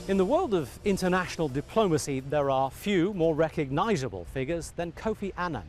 In the world of international diplomacy, there are few more recognizable figures than Kofi Annan.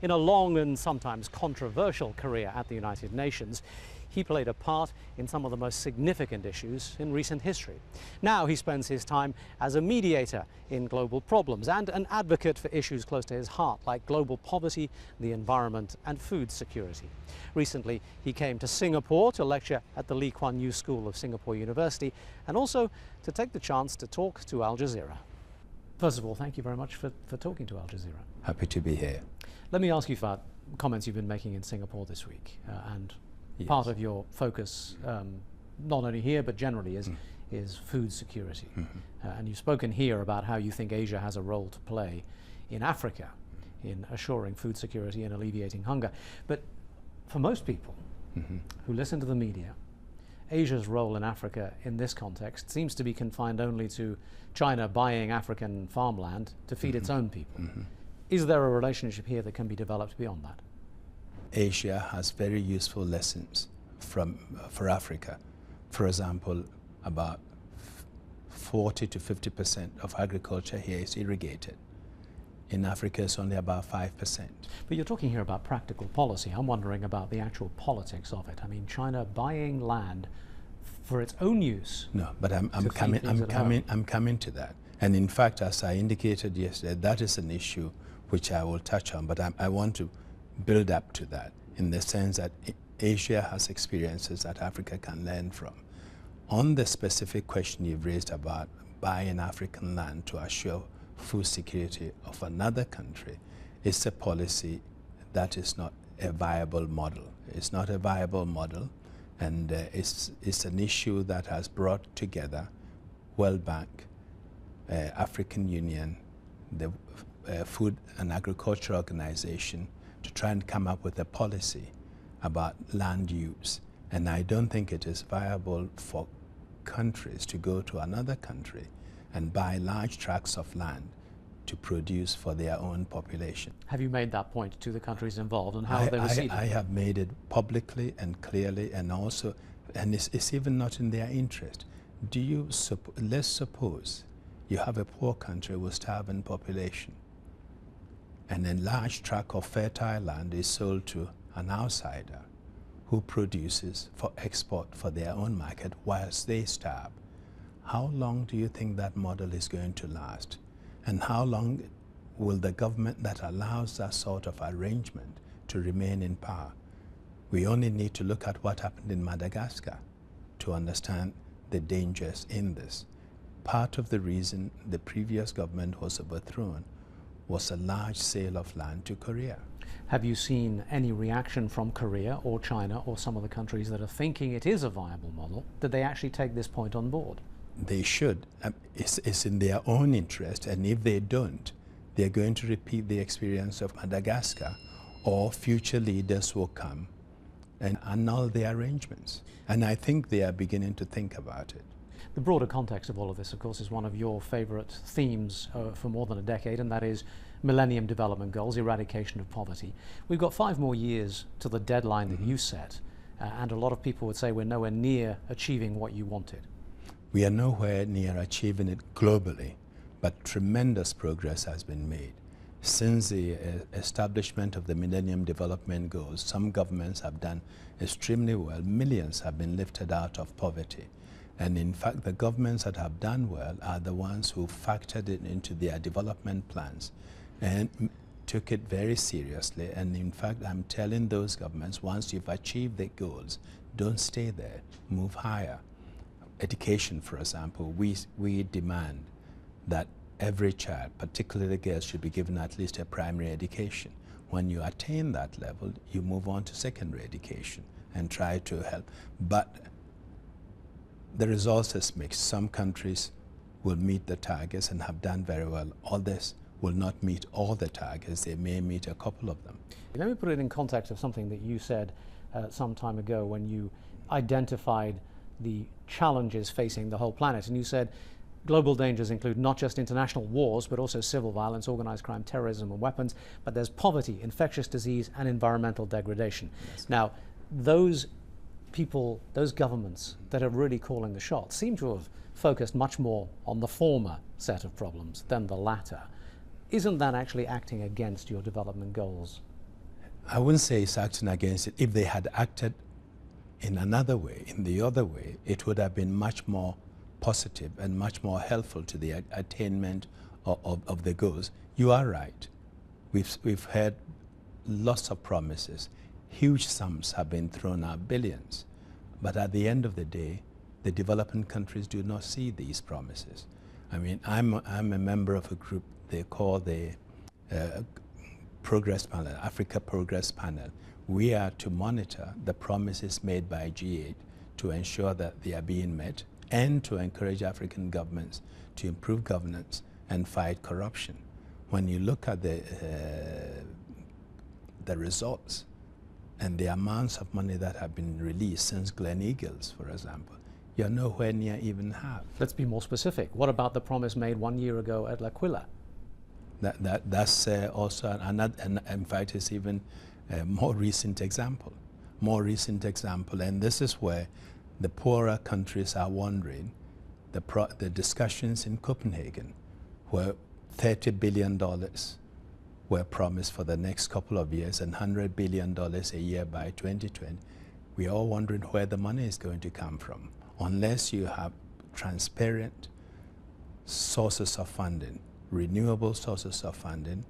In a long and sometimes controversial career at the United Nations, he played a part in some of the most significant issues in recent history. Now he spends his time as a mediator in global problems and an advocate for issues close to his heart, like global poverty, the environment and food security. Recently, he came to Singapore to lecture at the Lee Kuan Yew School of Singapore University and also to take the chance to talk to Al Jazeera. First of all, thank you very much for talking to Al Jazeera. Happy to be here. Let me ask you about comments you've been making in Singapore this week. Yes. Part of your focus, not only here but generally, is food security. And you've spoken here about how you think Asia has a role to play in Africa in assuring food security and alleviating hunger. But for most people who listen to the media, Asia's role in Africa in this context seems to be confined only to China buying African farmland to feed its own people. Is there a relationship here that can be developed beyond that? Asia has very useful lessons for Africa. For example, about 40 to 50% of agriculture here is irrigated. In Africa, it's only about 5%. But you're talking here about practical policy. I'm wondering about the actual politics of it. I mean, China buying land for its own use. No, but I'm coming to that. And in fact, as I indicated yesterday, that is an issue which I will touch on. But I want to build up to that in the sense that Asia has experiences that Africa can learn from. On the specific question you've raised about buying African land to assure food security of another country, it's a policy that is not a viable model. It's not a viable model, and it's an issue that has brought together World Bank, African Union, the Food and Agriculture Organization, to try and come up with a policy about land use. And I don't think it is viable for countries to go to another country and buy large tracts of land to produce for their own population. Have you made that point to the countries involved, and how have they received it? I have made it publicly and clearly, and also, and it's even not in their interest. Let's suppose you have a poor country with starving population, and a large tract of fertile land is sold to an outsider who produces for export for their own market whilst they starve. How long do you think that model is going to last? And how long will the government that allows that sort of arrangement to remain in power? We only need to look at what happened in Madagascar to understand the dangers in this. Part of the reason the previous government was overthrown was a large sale of land to Korea. Have you seen any reaction from Korea or China or some of the countries that are thinking it is a viable model? Did they actually take this point on board? They should. It's in their own interest, and if they don't, they're going to repeat the experience of Madagascar, or future leaders will come and annul the arrangements. And I think they are beginning to think about it. The broader context of all of this, of course, is one of your favorite themes for more than a decade, and that is Millennium Development Goals, eradication of poverty. We've got 5 more years to the deadline that you set, and a lot of people would say we're nowhere near achieving what you wanted. We are nowhere near achieving it globally, but tremendous progress has been made. Since the establishment of the Millennium Development Goals, some governments have done extremely well. Millions have been lifted out of poverty. And in fact, the governments that have done well are the ones who factored it into their development plans and took it very seriously. And in fact, I'm telling those governments, once you've achieved the goals, don't stay there, move higher. Education, for example, we demand that every child, particularly girls, should be given at least a primary education. When you attain that level, you move on to secondary education and try to help. But the results is mixed. Some countries will meet the targets and have done very well. Others will not meet all the targets. They may meet a couple of them. Let me put it in context of something that you said some time ago when you identified the challenges facing the whole planet. And you said global dangers include not just international wars, but also civil violence, organized crime, terrorism, and weapons. But there's poverty, infectious disease, and environmental degradation. Yes. Now, those people, those governments that are really calling the shots seem to have focused much more on the former set of problems than the latter. Isn't that actually acting against your development goals? I wouldn't say it's acting against it. If they had acted in another way, in the other way, it would have been much more positive and much more helpful to the attainment of the goals. You are right. We've heard lots of promises. Huge sums have been thrown out, billions. But at the end of the day, the developing countries do not see these promises. I mean, I'm a member of a group they call the Progress Panel, Africa Progress Panel. We are to monitor the promises made by G8 to ensure that they are being met and to encourage African governments to improve governance and fight corruption. When you look at the results and the amounts of money that have been released since Glen Eagles, for example, you're nowhere near even half. Let's be more specific. What about the promise made 1 year ago at L'Aquila? That's also another, and in fact, it's even a more recent example. And this is where the poorer countries are wondering. The discussions in Copenhagen, where $30 billion were promised for the next couple of years and $100 billion a year by 2020, we are all wondering where the money is going to come from. Unless you have transparent sources of funding, renewable sources of funding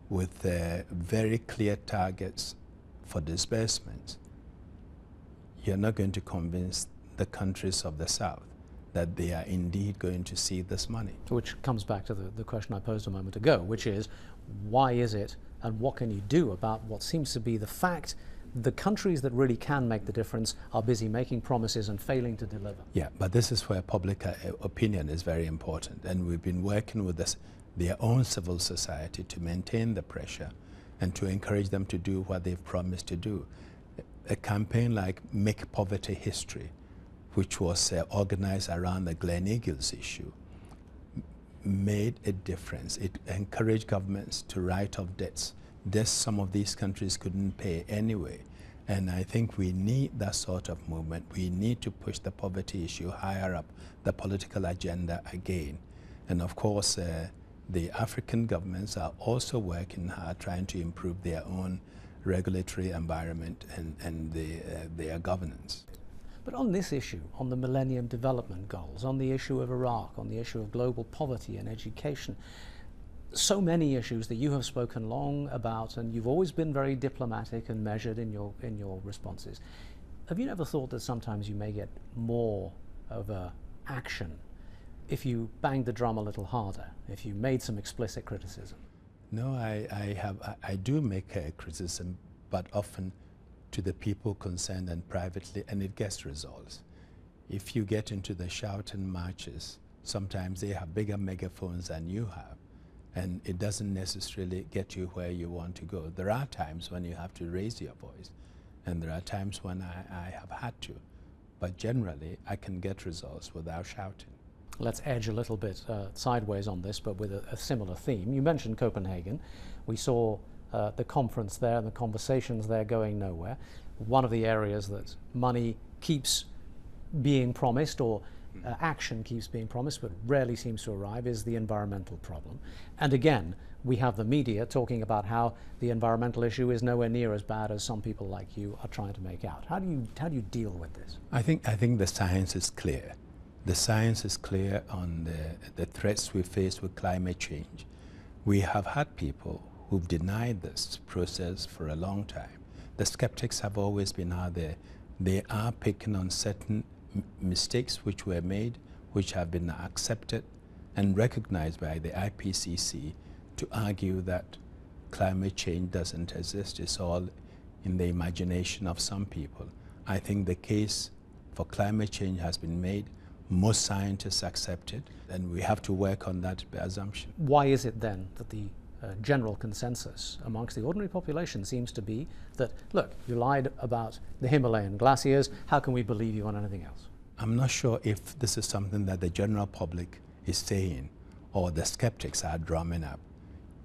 with very clear targets for disbursements, you're not going to convince the countries of the South that they are indeed going to see this money. Which comes back to the question I posed a moment ago, which is, why is it and what can you do about what seems to be the fact the countries that really can make the difference are busy making promises and failing to deliver? Yeah, but this is where public opinion is very important, and we've been working with their own civil society to maintain the pressure and to encourage them to do what they've promised to do. A campaign like Make Poverty History, which was organized around the Glen Eagles issue, made a difference. It encouraged governments to write off debts some of these countries couldn't pay anyway. And I think we need that sort of movement. We need to push the poverty issue higher up the political agenda again. And of course, the African governments are also working hard trying to improve their own regulatory environment and their governance. But on this issue, on the Millennium Development Goals, on the issue of Iraq, on the issue of global poverty and education, so many issues that you have spoken long about, and you've always been very diplomatic and measured in your responses. Have you never thought that sometimes you may get more of a action if you banged the drum a little harder, if you made some explicit criticism? No, I do make a criticism, but often to the people concerned and privately, and it gets results. If you get into the shouting marches, sometimes they have bigger megaphones than you have, and it doesn't necessarily get you where you want to go. There are times when you have to raise your voice, and there are times when I have had to, but generally I can get results without shouting. Let's edge a little bit sideways on this, but with a similar theme. You mentioned Copenhagen. We saw the conference there and the conversations there going nowhere. One of the areas that money keeps being promised, or action keeps being promised but rarely seems to arrive, is the environmental problem. And again, we have the media talking about how the environmental issue is nowhere near as bad as some people like you are trying to make out. How do you deal with this? I think the science is clear. The science is clear on the threats we face with climate change. We have had people who've denied this process for a long time. The skeptics have always been out there. They are picking on certain mistakes which were made, which have been accepted and recognized by the IPCC, to argue that climate change doesn't exist. It's all in the imagination of some people. I think the case for climate change has been made. Most scientists accept it, and we have to work on that assumption. Why is it then that the general consensus amongst the ordinary population seems to be that, look, you lied about the Himalayan glaciers, how can we believe you on anything else? I'm not sure if this is something that the general public is saying or the skeptics are drumming up.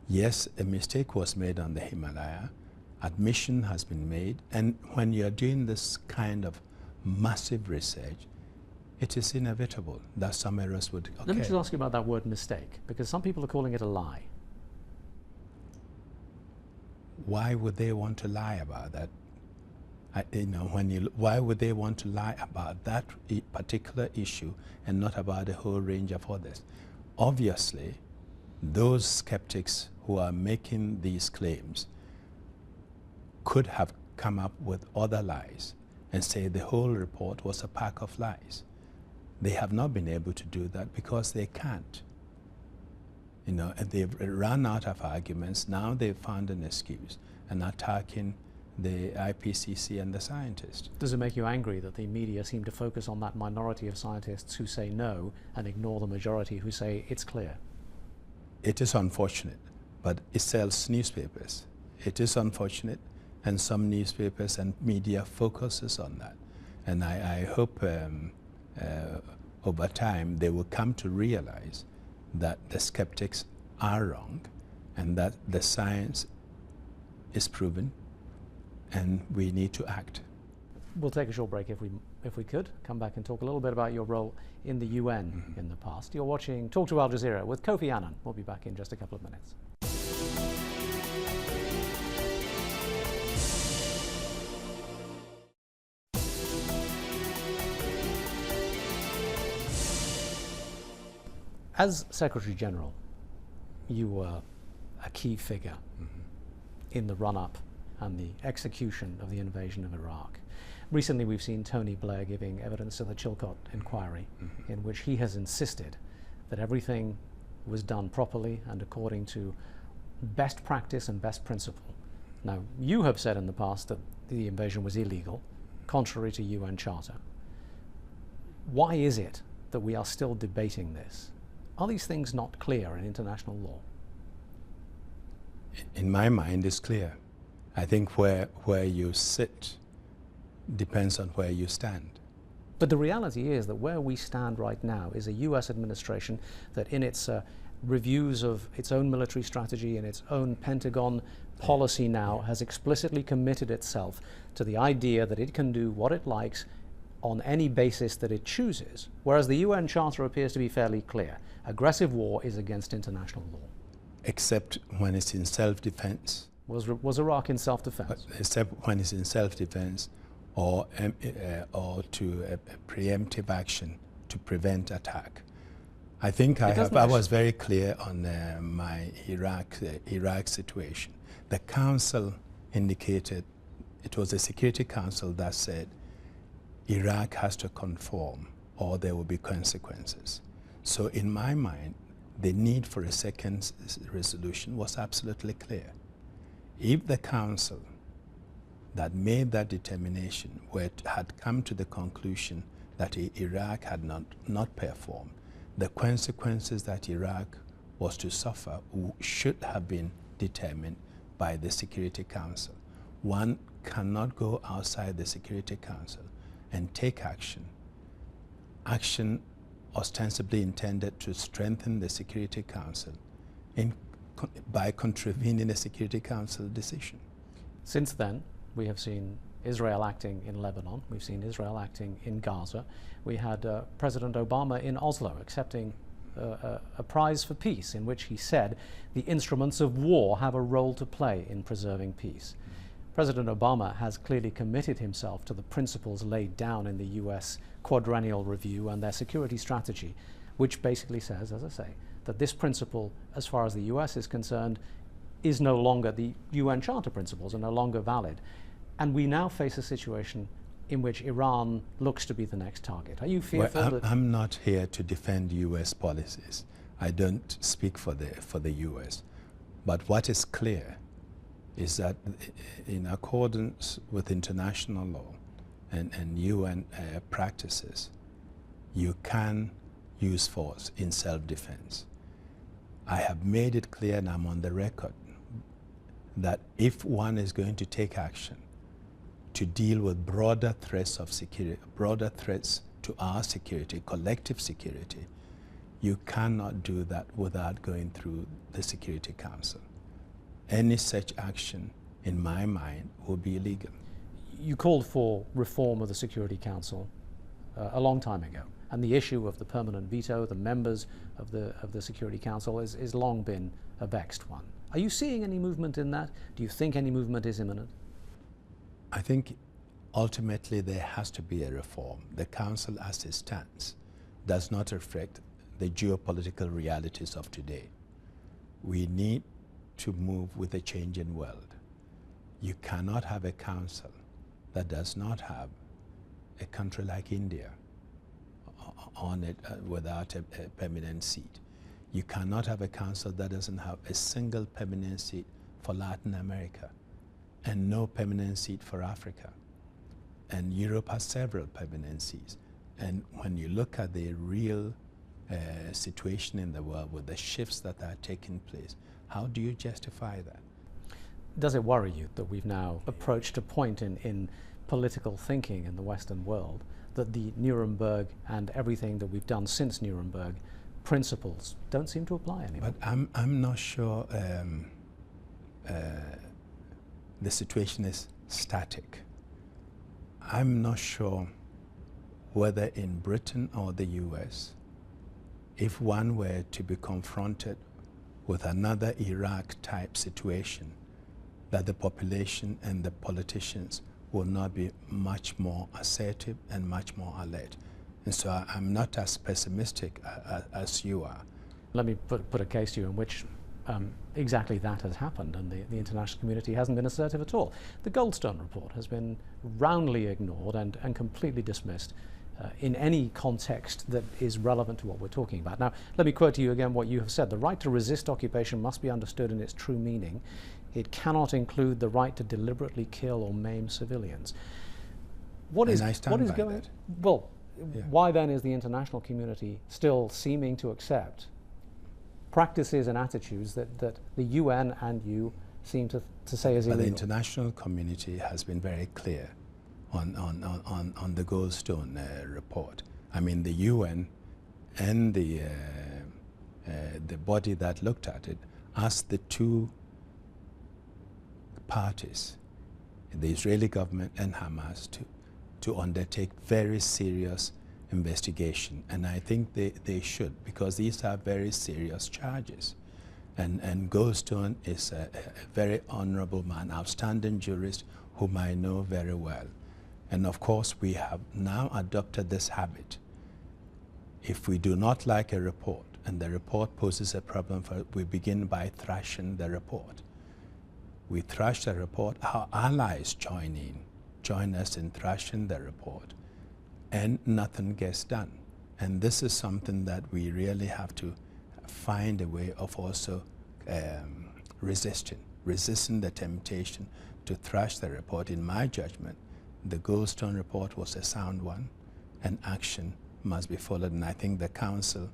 Yes, a mistake was made on the Himalaya, admission has been made, and when you're doing this kind of massive research, it is inevitable that some errors would occur. Let me just ask you about that word mistake, because some people are calling it a lie. Why would they want to lie about that? Why would they want to lie about that particular issue and not about a whole range of others? Obviously, those skeptics who are making these claims could have come up with other lies and say the whole report was a pack of lies. They have not been able to do that because they can't. They've run out of arguments. Now they've found an excuse and attacking the IPCC and the scientists. Does it make you angry that the media seem to focus on that minority of scientists who say no and ignore the majority who say it's clear? It is unfortunate, but it sells newspapers. It is unfortunate, and some newspapers and media focuses on that. And I hope over time they will come to realize that the skeptics are wrong and that the science is proven and we need to act. We'll take a short break if we could. Come back and talk a little bit about your role in the UN in the past. You're watching Talk to Al Jazeera with Kofi Annan. We'll be back in just a couple of minutes. As Secretary General, you were a key figure in the run-up and the execution of the invasion of Iraq. Recently, we've seen Tony Blair giving evidence to the Chilcot inquiry, in which he has insisted that everything was done properly and according to best practice and best principle. Now, you have said in the past that the invasion was illegal, contrary to UN Charter. Why is it that we are still debating this? Are these things not clear in international law? In my mind, it's clear. I think where you sit depends on where you stand. But the reality is that where we stand right now is a US administration that in its reviews of its own military strategy and its own Pentagon policy now has explicitly committed itself to the idea that it can do what it likes on any basis that it chooses, whereas the UN Charter appears to be fairly clear. Aggressive war is against international law. Except when it's in self-defense. Was Iraq in self-defense? Except when it's in self-defense or to a preemptive action to prevent attack. I think I was very clear on my Iraq situation. The Council indicated, it was the Security Council that said Iraq has to conform or there will be consequences. So in my mind, the need for a second resolution was absolutely clear. If the Council that made that determination had come to the conclusion that Iraq had not performed, the consequences that Iraq was to suffer should have been determined by the Security Council. One cannot go outside the Security Council and take action ostensibly intended to strengthen the Security Council by contravening a Security Council decision. Since then, we have seen Israel acting in Lebanon. We've seen Israel acting in Gaza. We had President Obama in Oslo accepting a prize for peace in which he said the instruments of war have a role to play in preserving peace. President Obama has clearly committed himself to the principles laid down in the US Quadrennial Review and their security strategy, which basically says, as I say, that this principle, as far as the US is concerned, is no longer, the UN Charter principles are no longer valid. And we now face a situation in which Iran looks to be the next target. Are you fearful that... I'm not here to defend US policies. I don't speak for the US. But what is clear is that in accordance with international law and UN practices, you can use force in self-defense. I have made it clear, and I'm on the record, that if one is going to take action to deal with broader threats of security, broader threats to our security, collective security, you cannot do that without going through the Security Council. Any such action, in my mind, would be illegal. You called for reform of the Security Council a long time ago, And the issue of the permanent veto, the members of the Security Council, is long been a vexed one. Are you seeing any movement in that? Do you think any movement is imminent? I think ultimately there has to be a reform. The Council as it stands does not reflect the geopolitical realities of today. We need to move with a changing world. You cannot have a council that does not have a country like India on it without a permanent seat. You cannot have a council that doesn't have a single permanent seat for Latin America and no permanent seat for Africa. And Europe has several permanent seats. And when you look at the real situation in the world with the shifts that are taking place, how do you justify that? Does it worry you that we've now approached a point in political thinking in the Western world that the Nuremberg and everything that we've done since Nuremberg principles don't seem to apply anymore? But I'm not sure the situation is static. I'm not sure whether in Britain or the US, if one were to be confronted with another Iraq-type situation, that the population and the politicians will not be much more assertive and much more alert. And so I'm not as pessimistic as you are. Let me put a case to you in which exactly that has happened, and the international community hasn't been assertive at all. The Goldstone report has been roundly ignored and completely dismissed in any context that is relevant to what we're talking about. Now, let me quote to you again what you have said. The right to resist occupation must be understood in its true meaning. It cannot include the right to deliberately kill or maim civilians. What is going? Well, yeah. Why then is the international community still seeming to accept practices and attitudes that the UN and you seem to say is illegal? But the international community has been very clear on the Goldstone report. I mean, the UN and the body that looked at it asked the two parties, the Israeli government and Hamas, to undertake very serious investigation. And I think they should, because these are very serious charges. And Goldstone is a very honorable man, outstanding jurist whom I know very well. And of course, we have now adopted this habit. If we do not like a report and the report poses a problem, we begin by thrashing the report. We thrash the report, our allies join us in thrashing the report, and nothing gets done. And this is something that we really have to find a way of also resisting the temptation to thrash the report. In my judgment, the Goldstone report was a sound one, and action must be followed. And I think the Council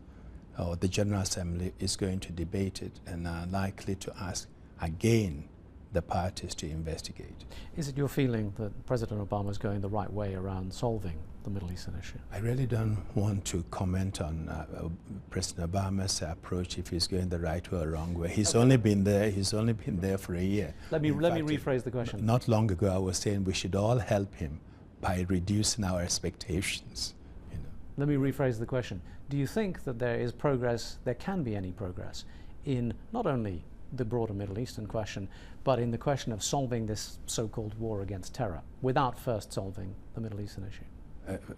or the General Assembly is going to debate it and are likely to ask again the parties to investigate. Is it your feeling that President Obama is going the right way around solving the Middle Eastern issue? I really don't want to comment on President Obama's approach, if he's going the right way or wrong way. He's only been there for a year. Let me rephrase the question. Not long ago, I was saying we should all help him by reducing our expectations. You know. Let me rephrase the question. Do you think that there is progress, there can be any progress, in not only the broader Middle Eastern question, but in the question of solving this so-called war against terror, without first solving the Middle Eastern issue?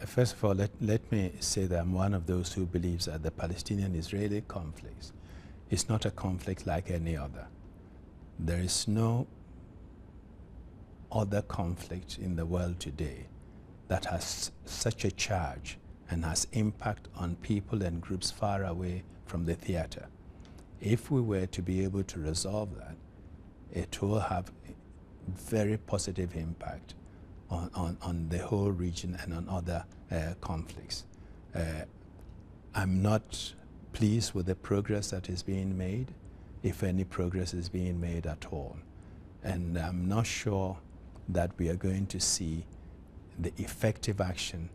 First of all, let me say that I'm one of those who believes that the Palestinian-Israeli conflict is not a conflict like any other. There is no other conflict in the world today that has such a charge and has impact on people and groups far away from the theater. If we were to be able to resolve that, it will have very positive impact on the whole region and on other conflicts. I'm not pleased with the progress that is being made, if any progress is being made at all. And I'm not sure that we are going to see the effective action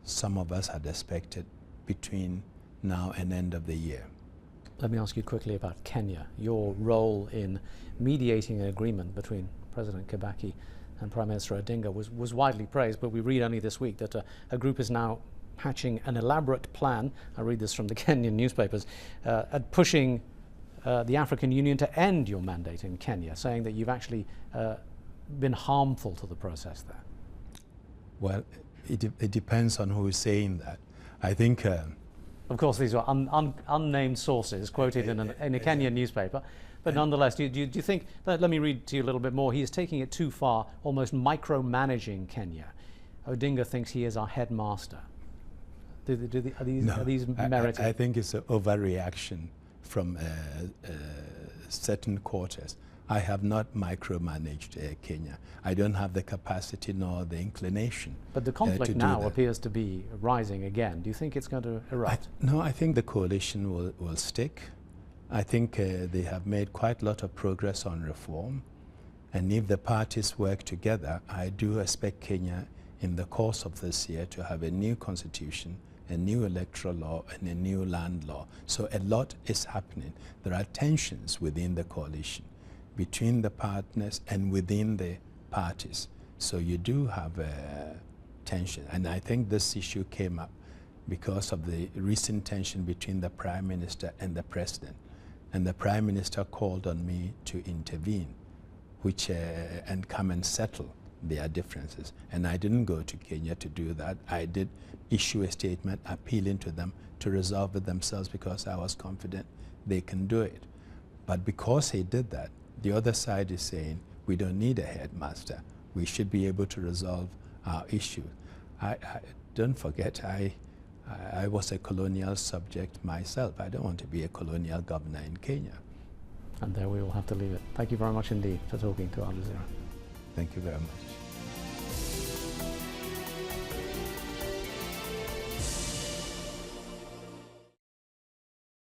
some of us had expected between now and end of the year. Let me ask you quickly about Kenya. Your role in mediating an agreement between President Kibaki and Prime Minister Odinga was widely praised, but we read only this week that a group is now hatching an elaborate plan, I read this from the Kenyan newspapers, at pushing the African Union to end your mandate in Kenya, saying that you've actually been harmful to the process there. Well, it depends on who is saying that. I think... of course, these are unnamed sources quoted in a Kenyan newspaper. But nonetheless, do you think, let me read to you a little bit more, he is taking it too far, almost micromanaging Kenya. Odinga thinks he is our headmaster. Are these merited? I think it's an overreaction from certain quarters. I have not micromanaged Kenya. I don't have the capacity nor the inclination. But the conflict now appears to be rising again. Do you think it's going to erupt? No, I think the coalition will stick. I think they have made quite a lot of progress on reform. And if the parties work together, I do expect Kenya in the course of this year to have a new constitution, a new electoral law, and a new land law. So a lot is happening. There are tensions within the coalition, between the partners and within the parties. So you do have tension. And I think this issue came up because of the recent tension between the Prime Minister and the President. And the Prime Minister called on me to intervene, and come and settle their differences. And I didn't go to Kenya to do that. I did issue a statement appealing to them to resolve it themselves because I was confident they can do it. But because he did that, the other side is saying, we don't need a headmaster. We should be able to resolve our issue. Don't forget, I was a colonial subject myself. I don't want to be a colonial governor in Kenya. And there we will have to leave it. Thank you very much indeed for talking to Al Jazeera. Thank you very much.